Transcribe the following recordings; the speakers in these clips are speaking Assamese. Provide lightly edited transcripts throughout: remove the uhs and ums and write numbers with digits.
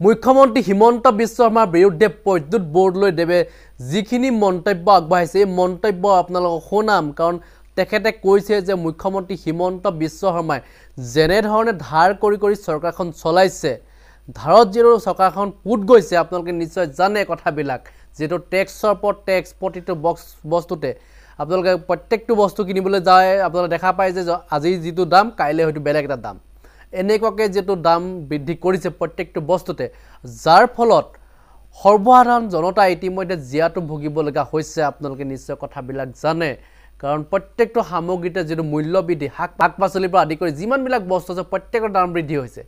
মুখ্যমন্ত্ৰী হিমন্ত বিশ্ব শৰ্মাৰ বিৰুদ্ধে বিদ্যুৎ বোৰ্ডলৈ দেৱে যিখিনি মন্তব্য আগবঢ়াইছে এই মন্তব্য আপোনালোকক শুনাম কাৰণ তেখেতে কৈছে যে মুখ্যমন্ত্ৰী হিমন্ত বিশ্ব শৰ্মাই যেনে ধৰণে ধাৰ কৰি চৰকাৰখন চলাইছে ধাৰত যিটো চৰকাৰখন পুত গৈছে আপোনালোকে নিশ্চয় জানে কথাবিলাক যেটো টেক্সৰ ওপৰত টেক্স প্ৰতিটো বস্তুতে আপোনালোকে প্ৰত্যেকটো বস্তু কিনিবলৈ যায় আপোনালোকে দেখা পায় যে আজি যিটো দাম কাইলৈ হয়তো বেলেগ এটা দাম এনেকুৱাকৈ যেটো দাম বৃদ্ধি কৰিছে প্ৰত্যেকটো বস্তুতে যাৰ ফলত সৰ্বসাধাৰণ জনতা ইতিমধ্যে জিয়াটো ভুগিব লগা হৈছে আপোনালোকে নিশ্চয় কথাবিলাক জানে কাৰণ প্ৰত্যেকটো সামগ্ৰীতে যেটো মূল্য বৃদ্ধি শাক-পাচলিৰ পৰা আদি কৰি যিমানবিলাক বস্তু আছে প্ৰত্যেকৰ দাম বৃদ্ধি হৈছে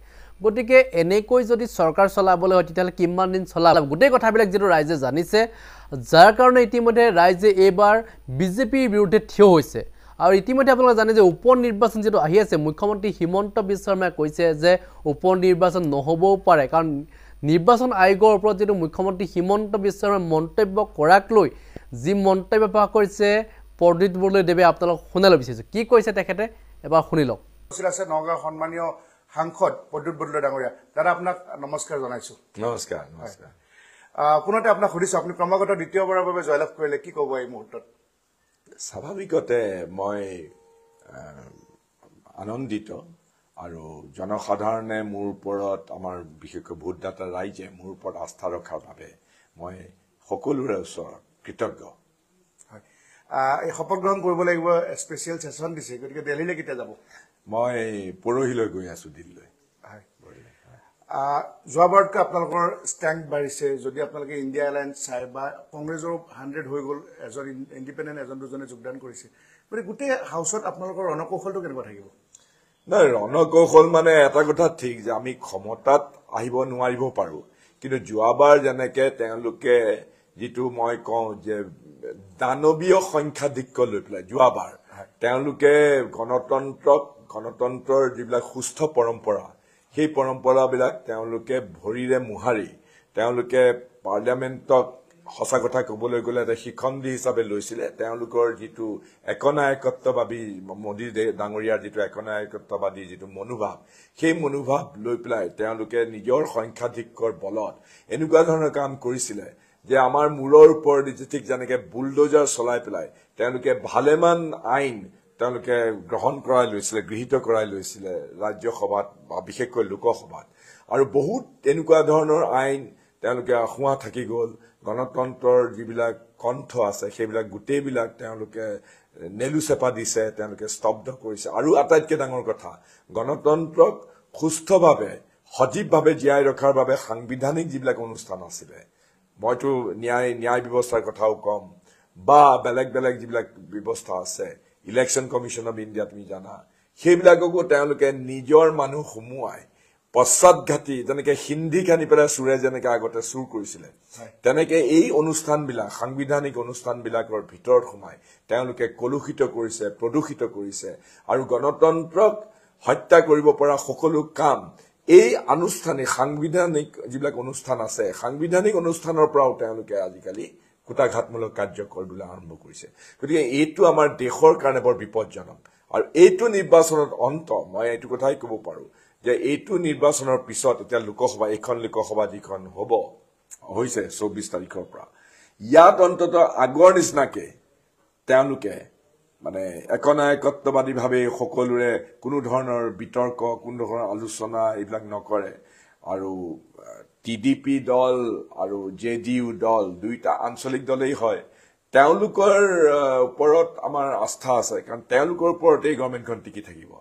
গতিকে এনেকৈ যদি চৰকাৰ চলাবলৈ হয় তেতিয়াহ'লে কিমান দিন চলাব গোটেই কথাবিলাক যেটো ৰাইজে জানিছে যাৰ কাৰণে ইতিমধ্যে ৰাইজে এইবাৰ বিজেপিৰ বিৰুদ্ধে থিয় হৈছে আৰু ইতিমধ্যে আপোনালোকে জানে যে উপ নিৰ্বাচন যেটো আহি আছে মুখ্যমন্ত্ৰী হিমন্ত বিশ্ব শৰ্মাই কৈছে যে উপ নিৰ্বাচন নহবও পাৰে কাৰণ নিৰ্বাচন আয়োগৰ ওপৰত যেটো মুখ্যমন্ত্ৰী হিমন্ত বিশ্ব শৰ্মাই মন্তব্য কৰাক লৈ যি মন্তব্য প্ৰকাশ কৰিছে বিদ্যুৎ বোৰ্ডলৈ দেৱে আপোনালোক শুনালৈ বিচাৰিছো কি কৈছে তেখেতে এবাৰ শুনি লওক আছে নগাঁও সন্মানীয় সাংসদ বিদ্যুৎ বোৰ্ডলৈ ডাঙৰীয়া দাদা আপোনাক নমস্কাৰ জনাইছো নমস্কাৰ পুনতে আপোনাক সুধিছো আপুনি ক্ৰমাগত দ্বিতীয়বাৰৰ বাবে জয়লাভ কৰিলে কি ক'ব এই মুহূৰ্তত স্বাভাৱিকতে মই আনন্দিত আৰু জনসাধাৰণে মোৰ ওপৰত আমাৰ বিশেষকৈ ভোটদাতা ৰাইজে মোৰ ওপৰত আস্থা ৰখাৰ বাবে মই সকলোৰে ওচৰত কৃতজ্ঞ এই শপত গ্ৰহণ কৰিব লাগিব স্পেচিয়েল সেশন দিছে গতিকে দিল্লীলৈ কেতিয়া যাব মই পৰহিলৈ গৈ আছো দিল্লীলৈ যোৱাবাৰতকৈ আপোনালোকৰ ষ্টেণ্ড বাঢ়িছে যদি আপোনালোকে ইণ্ডিয়া এলায়েন্স চাই বা কংগ্ৰেছৰ 100 হৈ গ'ল এজন ইণ্ডিপেণ্ডেণ্ট এজন দুজনে যোগদান কৰিছে গতিকে গোটেই হাউচত আপোনালোকৰ ৰণকৌশলটো কেনেকুৱা থাকিব নাই ৰণকৌশল মানে এটা কথা ঠিক যে আমি ক্ষমতাত আহিব নোৱাৰিব পাৰো কিন্তু যোৱাবাৰ যেনেকে তেওঁলোকে যিটো মই কওঁ যে দানৱীয় সংখ্যাধিক্য লৈ পেলাই যোৱাবাৰ তেওঁলোকে গণতন্ত্ৰৰ যিবিলাক সুস্থ পৰম্পৰা সেই পৰম্পৰাবিলাক তেওঁলোকে ভৰিৰে মুহাৰি তেওঁলোকে পাৰ্লিয়ামেণ্টক সঁচা কথা ক'বলৈ গ'লে এটা শিখণ্ডী হিচাপে লৈছিলে তেওঁলোকৰ যিটো একনায়কত্ববাদী মোদী ডাঙৰীয়াৰ যিটো একনায়কত্ববাদী যিটো মনোভাৱ সেই মনোভাৱ লৈ পেলাই তেওঁলোকে নিজৰ সংখ্যাধিক্যৰ বলত এনেকুৱা ধৰণৰ কাম কৰিছিলে যে আমাৰ মূৰৰ ওপৰত ঠিক যেনেকে বুলডোজাৰ চলাই পেলাই তেওঁলোকে ভালেমান আইন তেওঁলোকে গ্ৰহণ কৰাই লৈছিলে গৃহীত কৰাই লৈছিলে ৰাজ্যসভাত বা বিশেষকৈ লোকসভাত আৰু বহুত এনেকুৱা ধৰণৰ আইন তেওঁলোকে আখুৱা থাকি গ'ল গণতন্ত্ৰৰ যিবিলাক কণ্ঠ আছে সেইবিলাক গোটেইবিলাক তেওঁলোকে নেলুচেপা দিছে তেওঁলোকে স্তব্ধ কৰিছে আৰু আটাইতকৈ ডাঙৰ কথা গণতন্ত্ৰক সুস্থভাৱে সজীৱভাৱে জীয়াই ৰখাৰ বাবে সাংবিধানিক যিবিলাক অনুষ্ঠান আছিলে মইতো ন্যায় ব্যৱস্থাৰ কথাও কম বা বেলেগ যিবিলাক ব্যৱস্থা আছে ইলেকশ্যন কমিশ্যন অফ ইণ্ডিয়া তুমি জানা সেইবিলাককো তেওঁলোকে নিজৰ মানুহ সোমোৱাই পশ্চাদঘাতী যেনেকে হিন্দী কানি পেলাই চুৰে যেনেকে আগতে চুৰ কৰিছিলে তেনেকে এই অনুষ্ঠানবিলাক সাংবিধানিক অনুষ্ঠানবিলাকৰ ভিতৰত সোমাই তেওঁলোকে কলুষিত কৰিছে প্ৰদূষিত কৰিছে আৰু গণতন্ত্ৰক হত্যা কৰিব পৰা সকলো কাম এই আনুষ্ঠানিক সাংবিধানিক যিবিলাক অনুষ্ঠান আছে সাংবিধানিক অনুষ্ঠানৰ পৰাও তেওঁলোকে আজিকালি কুটাঘাতমূলক কাৰ্য কৰিবলৈ আৰম্ভ কৰিছে গতিকে এইটো আমাৰ দেশৰ কাৰণে বৰ বিপদজনক আৰু এইটো নিৰ্বাচনত মই এইটো কথাই ক'ব পাৰো যে এইটো নিৰ্বাচনৰ পিছত এতিয়া লোকসভা এইখন লোকসভা যিখন হৈছে 24 তাৰিখৰ পৰা ইয়াত অন্তত আগৰ নিচিনাকে তেওঁলোকে মানে একনায়কত্ববাদীভাৱে সকলোৰে কোনো ধৰণৰ বিতৰ্ক কোনো ধৰণৰ আলোচনা এইবিলাক নকৰে আৰু টিডিপি দল আৰু জেডিইউ দল দুইটা আঞ্চলিক দলেই হয় তেওঁলোকৰ ওপৰত আমাৰ আস্থা আছে কাৰণ তেওঁলোকৰ ওপৰতেই গভৰ্ণমেণ্টখন টিকি থাকিব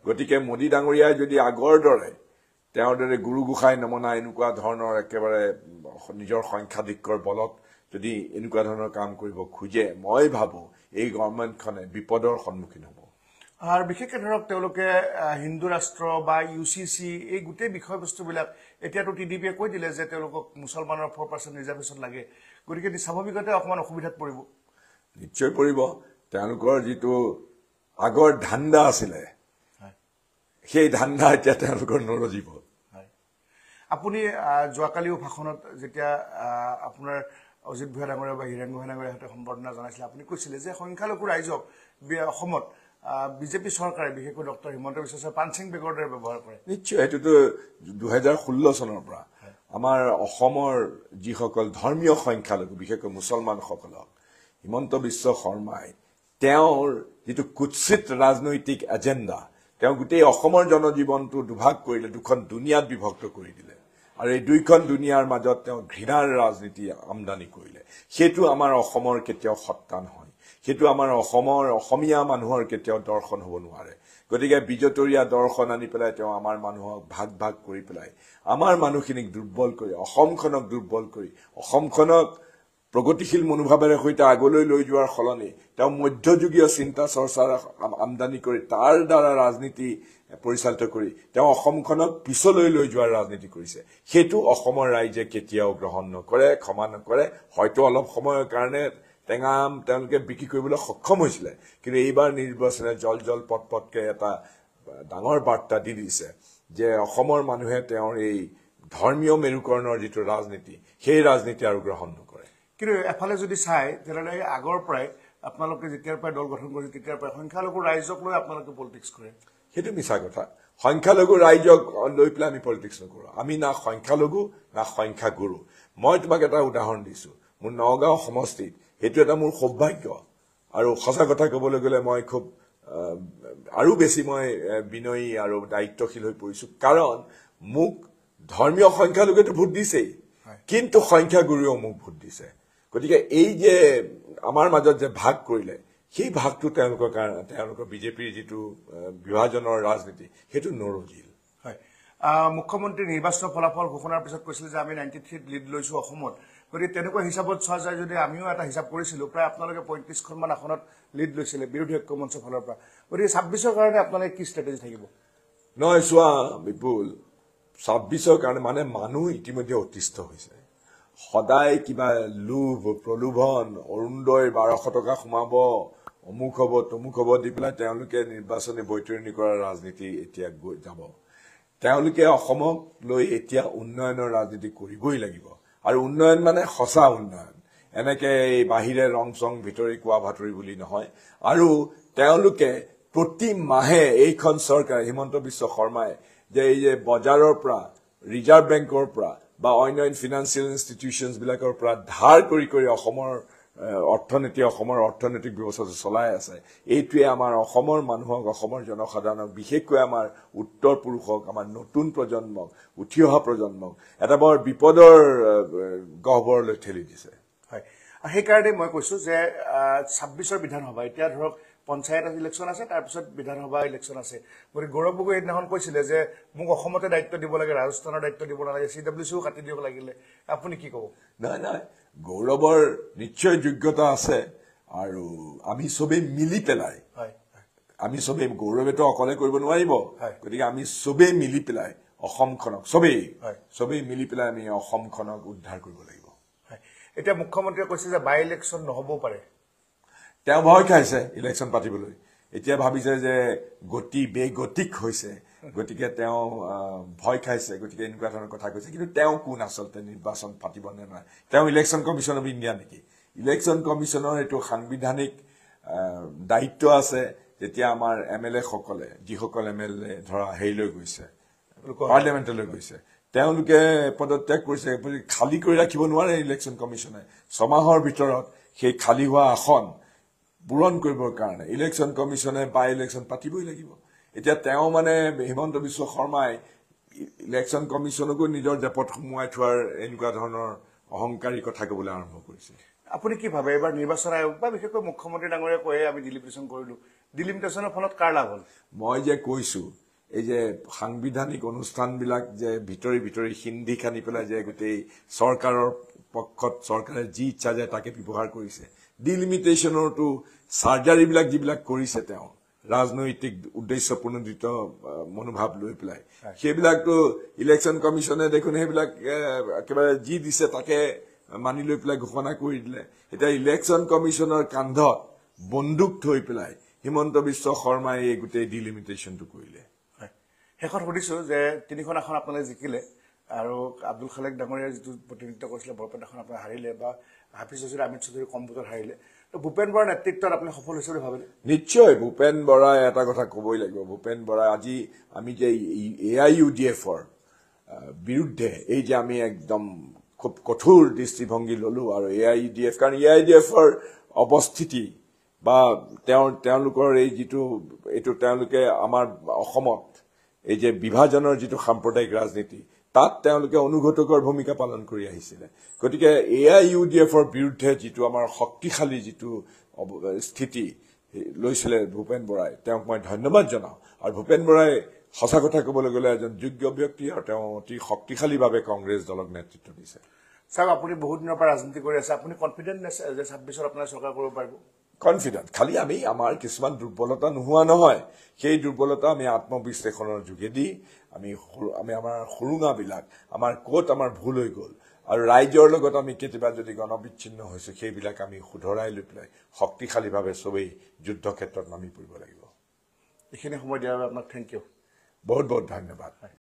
গতিকে মোদী ডাঙৰীয়াই যদি আগৰ দৰে তেওঁৰ দৰে গুৰু গোসাঁই নমনা এনেকুৱা ধৰণৰ একেবাৰে নিজৰ সংখ্যাধিক্যৰ বলত যদি এনেকুৱা ধৰণৰ কাম কৰিব খোজে মই ভাবো এই গভৰ্ণমেণ্টখনে বিপদৰ সন্মুখীন হ'ব আৰু বিশেষকৈ ধৰক তেওঁলোকে হিন্দু ৰাষ্ট্ৰ বা ইউচিচি এই গোটেই বিষয়বস্তুবিলাক এতিয়াতো টিডিপিয়ে কৈ দিলে যে তেওঁলোকক মুছলমানৰ 4% ৰিজাৰ্ভেশ্যন লাগে গতিকে স্বাভাৱিকতে অকমান অসুবিধাত পৰিব নিশ্চয় পৰিব তেওঁলোকৰ যিটো আগৰ ধান্দা আছিলে সেই ধান্দা এতিয়া তেওঁলোকৰ নৰজিব আপুনি যোৱাকালিও ভাষণত যেতিয়া আপোনাৰ অজিত ভূঞা ডাঙৰীয়া বা হিৰেণ গোহাঁই ডাঙৰীয়াৰ সৈতে সম্বৰ্ধনা জনাইছিলে আপুনি কৈছিলে যে সংখ্যালঘু ৰাইজক অসমত বিজেপি চৰকাৰে বিশেষকৈ ডক্টৰ হিমন্ত বিশ্ব শৰ্মাই পাঞ্চিং বেগৰ দৰে ব্যৱহাৰ কৰে নিশ্চয় এইটোতো 2016 চনৰ পৰা আমাৰ অসমৰ যিসকল ধৰ্মীয় সংখ্যালঘু বিশেষকৈ মুছলমানসকলক হিমন্ত বিশ্ব শৰ্মাই তেওঁৰ যিটো কুৎসিত ৰাজনৈতিক এজেণ্ডা তেওঁ গোটেই অসমৰ জনজীৱনটো দুভাগ কৰিলে, দুখন দুনিয়াত বিভক্ত কৰি দিলে আৰু এই দুইখন দুনিয়াৰ মাজত তেওঁ ঘৃণাৰ ৰাজনীতি আমদানি কৰিলে। সেইটো আমাৰ অসমৰ কেতিয়াও সত্তা নহয়, সেইটো আমাৰ অসমীয়া মানুহৰ কেতিয়াও দৰ্শন হ'ব নোৱাৰে। গতিকে বিজতৰীয়া দৰ্শন আনি পেলাই তেওঁ আমাৰ মানুহক ভাগ ভাগ কৰি পেলাই আমাৰ মানুহখিনিক দুৰ্বল কৰি অসমখনক দুৰ্বল কৰি অসমখনক প্ৰগতিশীল মনোভাৱেৰে সৈতে আগলৈ লৈ যোৱাৰ সলনি তেওঁ মধ্যযুগীয় চিন্তা চৰ্চাৰ আমদানি কৰি তাৰ দ্বাৰা ৰাজনীতি পৰিচালিত কৰি তেওঁ অসমখনক পিছলৈ লৈ যোৱাৰ ৰাজনীতি কৰিছে। সেইটো অসমৰ ৰাইজে কেতিয়াও গ্ৰহণ নকৰে, ক্ষমা নকৰে। হয়তো অলপ সময়ৰ কাৰণে টেঙাম তেওঁলোকে বিক্ৰী কৰিবলৈ সক্ষম হৈছিলে, কিন্তু এইবাৰ নিৰ্বাচনে জল পটকে এটা ডাঙৰ বাৰ্তা দি দিছে যে অসমৰ মানুহে তেওঁৰ এই ধৰ্মীয় মেৰুকৰণৰ যিটো ৰাজনীতি সেই ৰাজনীতি আৰু গ্ৰহণ নকৰে। কিন্তু এফালে যদি চাই তেনেহ'লে আগৰ পৰাই আপোনালোকে যেতিয়াৰ পৰাই দল গঠন কৰিছে তেতিয়াৰ পৰাই সংখ্যালঘু ৰাইজক লৈ আপোনালোকে পলিটিক্স কৰে। সেইটো মিছা কথা। সংখ্যালঘু ৰাইজক লৈ পেলাই আমি পলিটিক্স নকৰোঁ। আমি না সংখ্যালঘু না সংখ্যাগুৰু। মই তোমাক এটা উদাহৰণ দিছোঁ। মোৰ নগাঁও সমষ্টিত সেইটো এটা মোৰ সৌভাগ্য আৰু সঁচা কথা ক'বলৈ গ'লে মই খুব আৰু বেছি মই বিনয়ী আৰু দায়িত্বশীল হৈ পৰিছোঁ, কাৰণ মোক ধৰ্মীয় সংখ্যালঘুৱেতো ভোট দিছেই, কিন্তু সংখ্যাগুৰুৱেও মোক ভোট দিছে। গতিকে এই যে আমাৰ মাজত যে ভাগ কৰিলে সেই ভাগটো তেওঁলোকৰ বিজেপিৰ যিটো বিভাজনৰ ৰাজনীতি সেইটো নৰজিল। হয়, মুখ্যমন্ত্ৰী নিৰ্বাচনৰ ফলাফল ঘোষণাৰ পিছত কৈছিলে যে আমি 93 লিড লৈছোঁ অসমত। গতিকে তেনেকুৱা হিচাপত চোৱা যায় যদি আমিও এটা হিচাপ কৰিছিলোঁ, প্ৰায় আপোনালোকে 35খনমান আসনত লিড লৈছিলে বিৰোধী ঐক্য মঞ্চৰ ফালৰ পৰা। গতিকে 26ৰ কাৰণে আপোনালোকে কি ষ্ট্ৰেটেজি থাকিব? নহয়, চোৱা বিপুল, 26ৰ কাৰণে মানে মানুহ ইতিমধ্যে অতিষ্ঠ হৈছে। সদায় কিবা লোভ প্ৰলোভন, অৰুণোদয় 1200 টকা সোমাব, অমুক হ'ব তমুক হ'ব দি পেলাই তেওঁলোকে নিৰ্বাচনী বৈতৰণি কৰাৰ ৰাজনীতি এতিয়া গৈ যাব। তেওঁলোকে অসমক লৈ এতিয়া উন্নয়নৰ ৰাজনীতি কৰিবই লাগিব, আৰু উন্নয়ন মানে সঁচা উন্নয়ন, এনেকে এই বাহিৰে ৰং চং ভিতৰি কোৱা ভাতৰি বুলি নহয়। আৰু তেওঁলোকে প্ৰতি মাহে এইখন চৰকাৰ হিমন্ত বিশ্ব শৰ্মাই যে এই যে বজাৰৰ পৰা, ৰিজাৰ্ভ বেংকৰ পৰা বা অন্য ফিনান্সিয়েল ইনষ্টিটিউশ্যনছ বিলাকৰ পৰা ধাৰ কৰি অসমৰ অসমৰ অৰ্থনৈতিক ব্যৱস্থাটো চলাই আছে, এইটোৱে আমাৰ অসমৰ মানুহক, অসমৰ জনসাধাৰণক, বিশেষকৈ আমাৰ উত্তৰ পুৰুষক, আমাৰ নতুন প্ৰজন্মক, উঠি অহা প্ৰজন্মক এটা বৰ বিপদৰ গহ্বৰলৈ ঠেলি দিছে। হয়, সেইকাৰণে মই কৈছোঁ যে 26ৰ বিধানসভা এতিয়া ধৰক পঞ্চায়ত ইলেকশ্যন আছে, তাৰপিছত বিধানসভা ইলেকশ্যন আছে। গতিকে গৌৰৱ গগৈ সেইদিনাখন কৈছিলে যে মোক অসমতে দায়িত্ব দিব লাগে, ৰাজস্থানৰ দায়িত্ব দিব নালাগে, CWCও কাটি দিব লাগিলে। আপুনি কি ক'ব? নাই, গৌৰৱৰ নিশ্চয় যোগ্যতা আছে, আৰু আমি চবেই মিলি পেলাই, গৌৰৱেতো অকলে কৰিব নোৱাৰিব, গতিকে আমি চবেই মিলি পেলাই অসমখনক চবেই মিলি পেলাই আমি অসমখনক উদ্ধাৰ কৰিব লাগিব। এতিয়া মুখ্যমন্ত্ৰীয়ে কৈছে যে বাই ইলেকশ্যন নহ'বও পাৰে। তেওঁ ভয় খাইছে ইলেকশ্যন পাতিবলৈ, এতিয়া ভাবিছে যে বেগতিক হৈছে, গতিকে তেওঁ ভয় খাইছে, গতিকে এনেকুৱা ধৰণৰ কথা কৈছে। কিন্তু তেওঁ কোন আচলতে নিৰ্বাচন পাতিব নে নাই? তেওঁ ইলেকশ্যন কমিশ্যন অফ ইণ্ডিয়া নেকি? ইলেকশ্যন কমিশ্যনৰ এইটো সাংবিধানিক দায়িত্ব আছে। যেতিয়া আমাৰ MLA সকলে, যিসকল MLA ধৰা হেৰিলৈ গৈছে, পাৰ্লিয়ামেণ্টলৈ গৈছে, তেওঁলোকে পদত্যাগ কৰিছে, খালী কৰি ৰাখিব নোৱাৰে ইলেকশ্যন কমিশ্যনে। 6 মাহৰ ভিতৰত সেই খালী হোৱা আসন পূৰণ কৰিবৰ কাৰণে ইলেকশ্যন কমিশ্যনে বাই ইলেকশ্যন পাতিবই লাগিব। এতিয়া তেওঁ মানে হিমন্ত বিশ্ব শৰ্মাই ইলেকশ্যন কমিশ্যনকো নিজৰ জেপত সোমোৱাই থোৱাৰ এনেকুৱা ধৰণৰ অহংকাৰী কথা ক'বলৈ আৰম্ভ কৰিছে। আপুনি কি ভাবে এবাৰ নিৰ্বাচন আয়োগ বা বিশেষকৈ মুখ্যমন্ত্ৰী ডাঙৰীয়াই কয় আমি ডিলিমিটেশ্যন কৰিলোঁ, ডিলিমিটেশ্যনৰ ফলত কাৰ লাভ হ'ল? মই যে কৈছোঁ, এই যে সাংবিধানিক অনুষ্ঠানবিলাক যে ভিতৰি হিন্দী খানি পেলাই যে গোটেই চৰকাৰৰ পক্ষত চৰকাৰে যি ইচ্ছা যায় তাকে ব্যৱহাৰ কৰিছে। ডিলিমিটেশ্যনৰটো চাৰ্জাৰীবিলাক যিবিলাক কৰিছে তেওঁ ৰাজনৈতিক উদ্দেশ্য প্ৰণোদিত মনোভাৱ লৈ পেলাই, সেইবিলাকতো ইলেকশ্যন কমিশ্যনে দেখোন সেইবিলাক একেবাৰে যি দিছে তাকে মানি লৈ পেলাই ঘোষণা কৰি দিলে। এতিয়া ইলেকশ্যন কমিশ্যনৰ কান্ধত বন্দুক থৈ পেলাই হিমন্ত বিশ্ব শৰ্মাই এই গোটেই ডিলিমিটেশ্যনটো কৰিলে। শেষত সুধিছোঁ যে 3খন আসন আপোনালোকে জিকিলে, আৰু আব্দুল খালেক ডাঙৰীয়াৰ যিটো প্ৰতিনিধিত্ব কৰিছিলে বৰপেটাখন আপোনাৰ হাৰিলে, বা হাফিজ চৌধুৰী, অমিত চৌধুৰী কম ভোটত হাৰিলে। ভূপেন বৰাৰ নেতৃত্বত আপুনি সফল হৈছে বুলি ভাবিলে? নিশ্চয়। ভূপেন বৰাই এটা কথা ক'বই লাগিব, ভূপেন বৰাই আজি আমি যে AIUDFৰ বিৰুদ্ধে এই যে আমি একদম খুব কঠোৰ দৃষ্টিভংগী ললো আৰু AIUDF কাৰণ AIUDFৰ অৱস্থিতি বা তেওঁলোকৰ এই যিটো এইটো তেওঁলোকে আমাৰ অসমত এই যে বিভাজনৰ যিটো সাম্প্ৰদায়িক ৰাজনীতি তাত তেওঁলোকে অনুঘটকৰ ভূমিকা পালন কৰি আহিছিলে গতিকে AIUDFৰ বিৰুদ্ধে যিটো আমাৰ শক্তিশালী যিটো স্থিতি লৈছিলে ভূপেন বৰাই তেওঁক মই ধন্যবাদ জনাওঁ আৰু ভূপেন বৰাই সঁচা কথা ক'বলৈ গ'লে এজন যোগ্য ব্যক্তি আৰু তেওঁ অতি শক্তিশালীভাৱে কংগ্ৰেছ দলক নেতৃত্ব দিছে ছাৰ আপুনি বহুত দিনৰ পৰা ৰাজনীতি কৰি আছে আপুনি কনফিডেন্ট নে যে 26ত আপোনাৰ চৰকাৰ কৰিব পাৰিব কনফিডেন্ট খালি আমি আমাৰ কিছুমান দুৰ্বলতা নোহোৱা নহয় সেই দুৰ্বলতা আমি আত্মবিশ্লেষণৰ যোগেদি আমি আমাৰ সুৰুঙাবিলাক আমাৰ ক'ত আমাৰ ভুল হৈ গ'ল আৰু ৰাইজৰ লগত আমি কেতিয়াবা যদি গণবিচ্ছিন্ন হৈছো সেইবিলাক আমি শুধৰাই লৈ পেলাই শক্তিশালীভাৱে সবেই যুদ্ধ ক্ষেত্ৰত নামি পৰিব লাগিব এইখিনি সময় দিয়াৰ বাবে আপোনাক থেংক ইউ বহুত বহুত ধন্যবাদ